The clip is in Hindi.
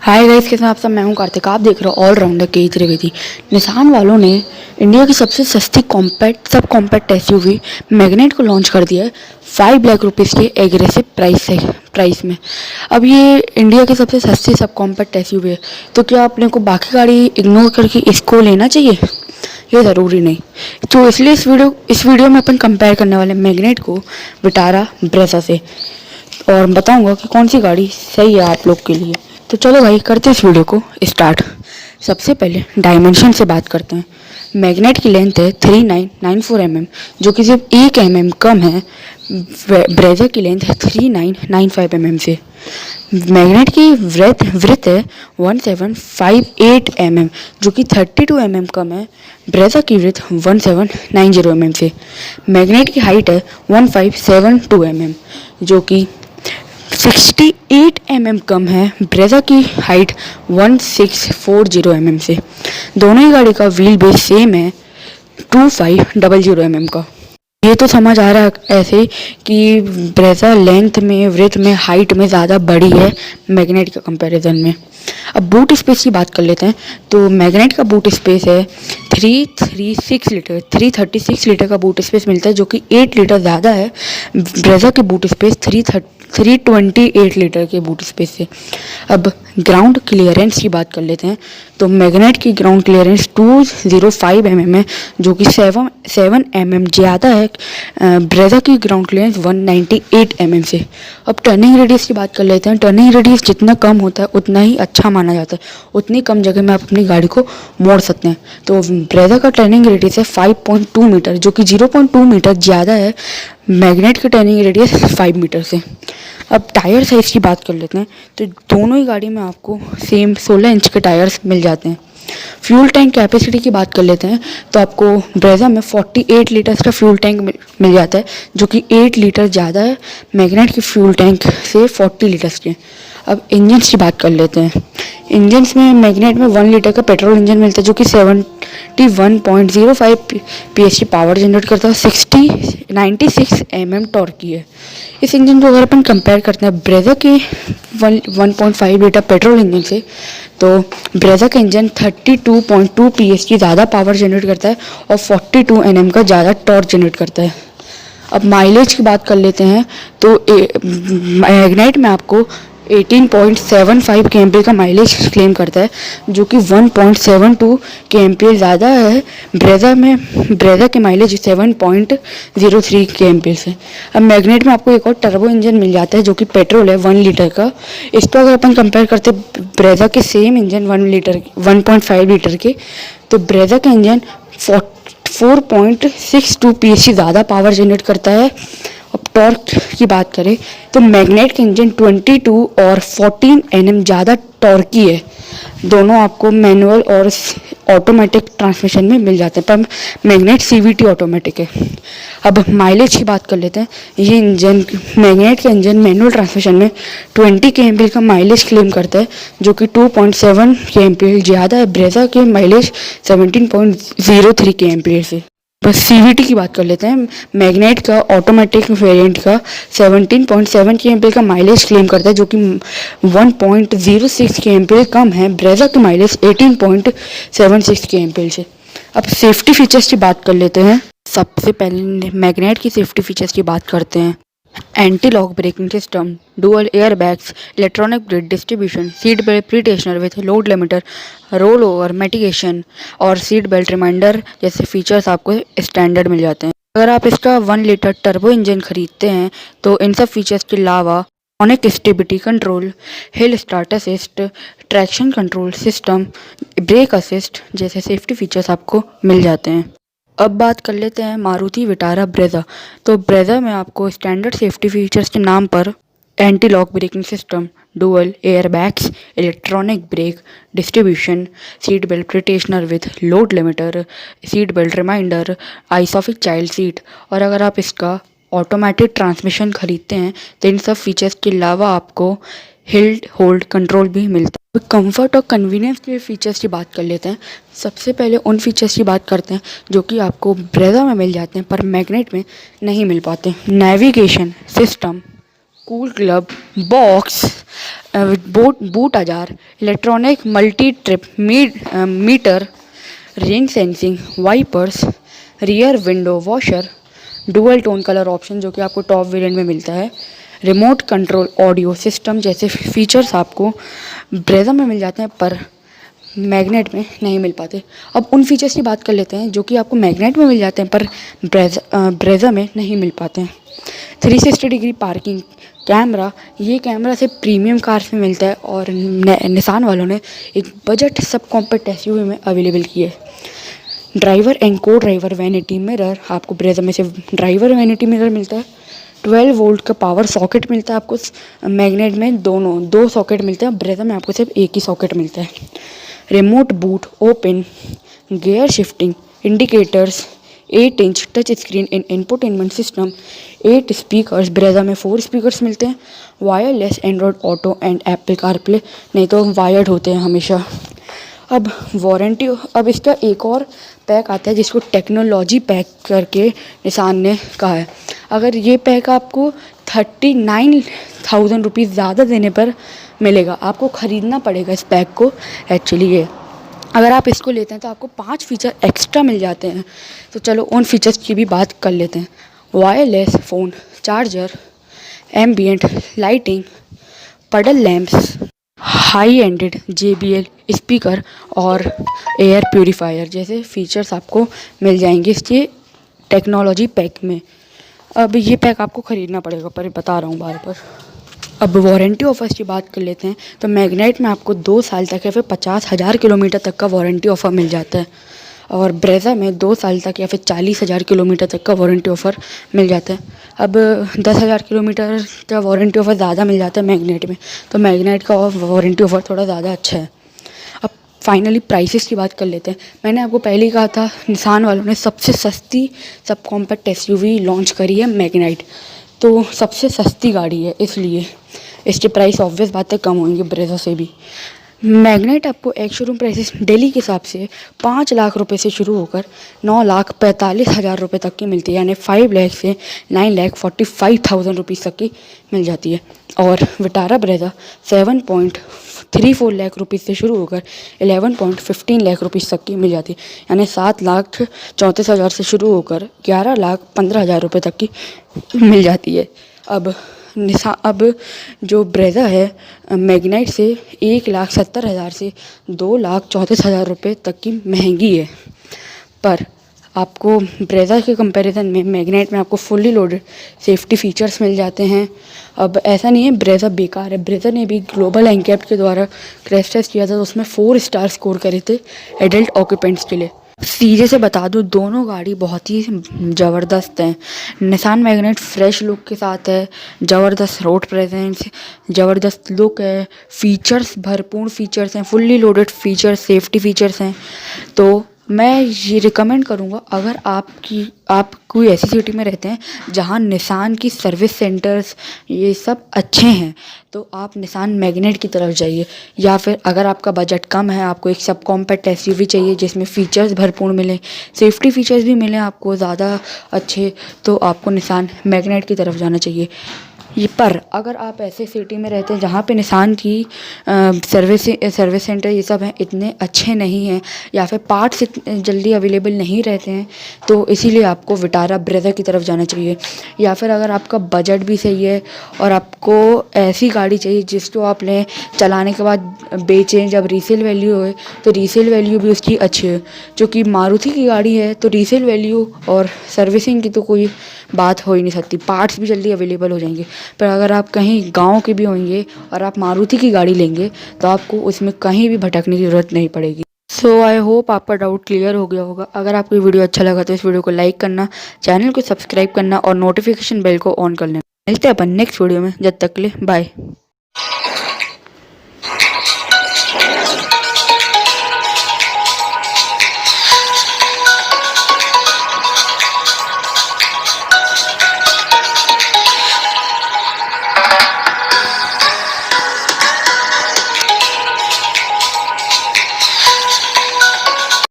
हाय गाइस, कैसे हैं आप सब। मैं हूं कार्तिक, आप देख रहे हो ऑलराउंडर के त्रिवेदी। निसान वालों ने इंडिया की सबसे सस्ती compact sub compact SUV magnet को लॉन्च कर दिया है 5 लाख रुपीज़ के एग्रेसिव प्राइस में। अब ये इंडिया की सबसे सस्ती सब कॉम्पैक्ट एसयूवी है, तो क्या अपने को बाकी गाड़ी इग्नोर करके इसको लेना चाहिए? ये ज़रूरी नहीं। तो इसलिए इस वीडियो में अपन कंपेयर करने वाले मैग्नेट को विटारा ब्रेजा से, और बताऊंगा कि कौन सी गाड़ी सही है आप लोग के लिए। तो चलो भाई, करते हैं इस वीडियो को स्टार्ट। सबसे पहले डायमेंशन से बात करते हैं। मैग्नेट की लेंथ है 3994 mm, जो कि सिर्फ 1 mm कम है ब्रेजा की लेंथ है 3995 mm से। मैग्नेट की विड्थ है 1758 mm, जो कि 32 mm कम है ब्रेजा की विड्थ 1790 mm से। मैग्नेट की हाइट है 1572 mm, जो कि 68 mm कम है ब्रेजा की हाइट 1640 mm से। दोनों ही गाड़ी का व्हील बेस सेम है 2500 mm का। ये तो समझ आ रहा है ऐसे कि ब्रेजा लेंथ में, विड्थ में, हाइट में ज़्यादा बड़ी है मैग्नेट के कंपैरिजन में। अब बूट स्पेस की बात कर लेते हैं। तो मैग्नेट का बूट स्पेस है 336 लीटर का बूट स्पेस मिलता है, जो कि 8 लीटर ज़्यादा है ब्रेजा के बूट स्पेस 328 लीटर के बूट स्पेस से। अब ग्राउंड क्लियरेंस की बात कर लेते हैं। तो मैग्नेट की ग्राउंड क्लियरेंस 205 mm है, जो कि 7 mm ज़्यादा है ब्रेजा की ग्राउंड क्लियरेंस 198 mm से। अब टर्निंग रेडियस की बात कर लेते हैं। टर्निंग रेडियस जितना कम होता है उतना ही अच्छा माना जाता है, उतनी कम जगह में आप अपनी गाड़ी को मोड़ सकते हैं। तो ब्रेजा का टर्निंग रेडियस है 5.2 मीटर, जो कि 0.2 मीटर ज़्यादा है मैग्नेट की टर्निंग रेडियस 5 मीटर से। अब टायर साइज़ की बात कर लेते हैं। तो दोनों ही गाड़ी में आपको सेम 16 इंच के टायर्स मिल जाते हैं। फ्यूल टैंक कैपेसिटी की बात कर लेते हैं। तो आपको ब्रेजा में 48 लीटर्स का फ्यूल टैंक मिल जाता है, जो कि 8 लीटर ज़्यादा है मैग्नेट की फ्यूल टैंक से 40 लीटर्स के। अब इंजन्स की बात कर लेते हैं। इंजन्स में मैग्नेट में 1 लीटर का पेट्रोल इंजन मिलता है, जो कि 71.05 PS की पावर जनरेट करता है, 96 mm टॉर्क की है। इस इंजन को अगर अपन कंपेयर करते हैं ब्रेजा के 1.5 लीटर पेट्रोल इंजन से, तो ब्रेजा का इंजन 32.2 PS की ज़्यादा पावर जनरेट करता है और 42 Nm का ज़्यादा टॉर्क जनरेट करता है। अब माइलेज की बात कर लेते हैं। तो मैग्नेट में आपको 18.75 kmph का माइलेज क्लेम करता है, जो कि 1.72 kmph ज़्यादा है ब्रेजा में। ब्रेजा के माइलेज 7.03 kmph से। अब मैग्नेट में आपको एक और टर्बो इंजन मिल जाता है, जो कि पेट्रोल है 1 लीटर का। इसको अगर अपन कंपेयर करते ब्रेजा के सेम इंजन 1.5 लीटर के, तो ब्रेजा का इंजन 4.62 PS ज़्यादा पावर जनरेट करता है। अब टॉर्क की बात करें तो मैग्नेट का इंजन 22 और 14 Nm ज़्यादा टॉर्की है। दोनों आपको मैनुअल और ऑटोमेटिक ट्रांसमिशन में मिल जाते हैं, पर मैग्नेट CVT ऑटोमेटिक है। अब माइलेज की बात कर लेते हैं। ये इंजन, मैग्नेट का इंजन मैनुअल ट्रांसमिशन में 20 kmph का माइलेज क्लेम करता है, जो कि 2.7 kmph ज़्यादा है ब्रेजा के माइलेज 17.03 kmph से। बस CVT की बात कर लेते हैं। मैग्नेट का ऑटोमेटिक वेरिएंट का 17.7 kmph का माइलेज क्लेम करता है, जो कि 1.06 kmph कम है ब्रेजा के माइलेज 18.76 kmph से। अब सेफ्टी फीचर्स की बात कर लेते हैं। सबसे पहले मैग्नेट की सेफ्टी फीचर्स की बात करते हैं। Anti lock braking system, dual airbags, electronic brake distribution, seat belt pre tensioner with load limiter, roll over mitigation और सीट बेल्ट रिमाइंडर जैसे फीचर्स आपको स्टैंडर्ड मिल जाते हैं। अगर आप इसका 1 लीटर टर्बो इंजन खरीदते हैं तो इन सब फीचर्स के अलावा electronic stability control, hill start assist, traction control system, brake assist जैसे सेफ्टी फीचर्स आपको मिल जाते हैं। अब बात कर लेते हैं मारुति विटारा ब्रेजा। तो ब्रेजा में आपको स्टैंडर्ड सेफ्टी फीचर्स के नाम पर anti lock braking system, dual airbags, electronic brake distribution, seat belt pretensioner with load limiter, seat belt reminder, ISOFIX child seat, और अगर आप इसका ऑटोमेटिक ट्रांसमिशन खरीदते हैं तो इन सब फीचर्स के अलावा आपको हिल होल्ड कंट्रोल भी मिलता है। कंफर्ट और कन्वीनियंस के फीचर्स की बात कर लेते हैं। सबसे पहले उन फीचर्स की बात करते हैं जो कि आपको ब्रेजा में मिल जाते हैं पर मैग्नेट में नहीं मिल पाते। Navigation system, cool glove box, boot ajar, electronic multi trip meter, rain sensing, wipers, rear window washer, dual tone colour option जो कि आपको टॉप वेरिएंट में मिलता है, रिमोट कंट्रोल ऑडियो सिस्टम जैसे फीचर्स आपको ब्रेजा में मिल जाते हैं पर मैग्नेट में नहीं मिल पाते। अब उन फीचर्स की बात कर लेते हैं जो कि आपको मैग्नेट में मिल जाते हैं पर ब्रेजा में नहीं मिल पाते हैं। 360 डिग्री पार्किंग कैमरा, ये कैमरा से प्रीमियम कार्स में मिलता है और निसान वालों ने एक बजट सब कॉम्पैक्ट एसयूवी में अवेलेबल किया है। ड्राइवर एंड को ड्राइवर वैनिटी मिरर, आपको ब्रेजा में से ड्राइवर वैनिटी मिरर मिलता है। 12 वोल्ट का पावर सॉकेट मिलता है आपको, मैग्नेट में दो सॉकेट मिलते हैं, ब्रेजा में आपको सिर्फ एक ही सॉकेट मिलता है। Remote boot open, gear shifting, indicators, 8 inch touch screen इन इंफोटेनमेंट सिस्टम, 8 स्पीकर्स, ब्रेजा में 4 स्पीकर्स मिलते हैं। Wireless Android auto and Apple CarPlay, नहीं तो वायर्ड होते हैं हमेशा। अब वारंटी, अब इसका एक और पैक आता है जिसको टेक्नोलॉजी पैक करके निसान ने कहा है। अगर ये पैक आपको 39,000 रुपीज़ ज़्यादा देने पर मिलेगा, आपको ख़रीदना पड़ेगा इस पैक को एक्चुअली। ये अगर आप इसको लेते हैं तो आपको 5 फीचर एक्स्ट्रा मिल जाते हैं। तो चलो उन फीचर्स की भी बात कर लेते हैं। Wireless phone charger, ambient lighting, puddle lamps, high ended JBL speaker और एयर प्यूरीफायर जैसे फीचर्स आपको मिल जाएंगे इसके टेक्नोलॉजी पैक में। अब ये पैक आपको ख़रीदना पड़ेगा पर बता रहा हूँ बार बार। अब वारंटी ऑफर्स की बात कर लेते हैं तो मैग्नेट में आपको 2 साल तक या फिर 50,000 किलोमीटर तक का वारंटी ऑफ़र मिल जाता है और ब्रेजा में 2 साल तक या फिर 40,000 किलोमीटर तक का वारंटी ऑफ़र मिल जाता है। अब 10,000 किलोमीटर का वारंटी ऑफ़र ज़्यादा मिल जाता है मैग्नेट में, तो मैग्नेट का वारंटी ऑफ़र थोड़ा ज़्यादा अच्छा है। अब फाइनली प्राइसेस की बात कर लेते हैं। मैंने आपको पहले ही कहा था निसान वालों ने सबसे सस्ती सब कॉम्पैक्ट SUV लॉन्च करी है मैग्नाइट, तो सबसे सस्ती गाड़ी है इसलिए इसके प्राइस ऑब्वियस बात है कम होंगे ब्रेजा से भी। मैग्नेट आपको एक शोरूम प्राइसेस दिल्ली के हिसाब से 5 लाख रुपए से शुरू होकर 9,45,000 रुपये तक की मिलती है, यानी 5 लाख से 9,45,000 रुपीज़ तक की मिल जाती है। और विटारा ब्रेजा 7.34 लाख रुपीज़ से शुरू होकर 11.15 लाख रुपीज़ तक की मिल जाती है, यानी 7,34,000 से शुरू होकर 11,15,000 रुपये तक की मिल जाती है। अब जो ब्रेजा है मैग्नाइट से 1,70,000 से 2,34,000 रुपये तक की महंगी है, पर आपको ब्रेजा के कंपैरिजन में मैग्नाइट में आपको फुल्ली लोडेड सेफ्टी फीचर्स मिल जाते हैं। अब ऐसा नहीं है ब्रेजा बेकार है, ब्रेजा ने भी ग्लोबल एनकैप्ड के द्वारा क्रैश टेस्ट किया था तो उसमें 4 स्टार स्कोर करे थे एडल्ट ऑक्यूपेंट्स के लिए। सीधे से बता दूँ दोनों गाड़ी बहुत ही ज़बरदस्त हैं। निसान मैग्नेट फ्रेश लुक के साथ है, ज़बरदस्त रोड प्रेजेंस, ज़बरदस्त लुक है, फीचर्स भरपूर फीचर्स हैं, fully loaded features, safety features हैं। तो मैं ये रिकमेंड करूँगा अगर आप कोई ऐसी सिटी में रहते हैं जहाँ निसान की सर्विस सेंटर्स ये सब अच्छे हैं तो आप निसान मैग्नेट की तरफ जाइए, या फिर अगर आपका बजट कम है, आपको एक सब कॉम्पैक्ट SUV चाहिए जिसमें फ़ीचर्स भरपूर मिलें, सेफ्टी फ़ीचर्स भी मिलें आपको ज़्यादा अच्छे, तो आपको निसान मैग्नेट की तरफ जाना चाहिए। ये पर अगर आप ऐसे सिटी में रहते हैं जहाँ पे निसान की सर्विस सेंटर ये सब हैं इतने अच्छे नहीं हैं या फिर पार्ट्स जल्दी अवेलेबल नहीं रहते हैं, तो इसीलिए आपको विटारा ब्रेजा की तरफ जाना चाहिए। या फिर अगर आपका बजट भी सही है और आपको ऐसी गाड़ी चाहिए जिसको आप लें चलाने के बाद बेचें, जब रीसेल वैल्यू होए तो रीसेल वैल्यू भी उसकी अच्छी है, जो कि मारुति की गाड़ी है तो रीसेल वैल्यू और सर्विसिंग की तो कोई बात हो ही नहीं सकती, पार्ट्स भी जल्दी अवेलेबल हो जाएंगे। पर अगर आप कहीं गांव के भी होंगे और आप मारुति की गाड़ी लेंगे तो आपको उसमें कहीं भी भटकने की ज़रूरत नहीं पड़ेगी। सो आई होप आपका डाउट क्लियर हो गया होगा। अगर आपको ये वीडियो अच्छा लगा तो इस वीडियो को लाइक करना, चैनल को सब्सक्राइब करना और नोटिफिकेशन बेल को ऑन कर लेना। मिलते हैं अपन नेक्स्ट वीडियो में, जब तक के लिए बाय।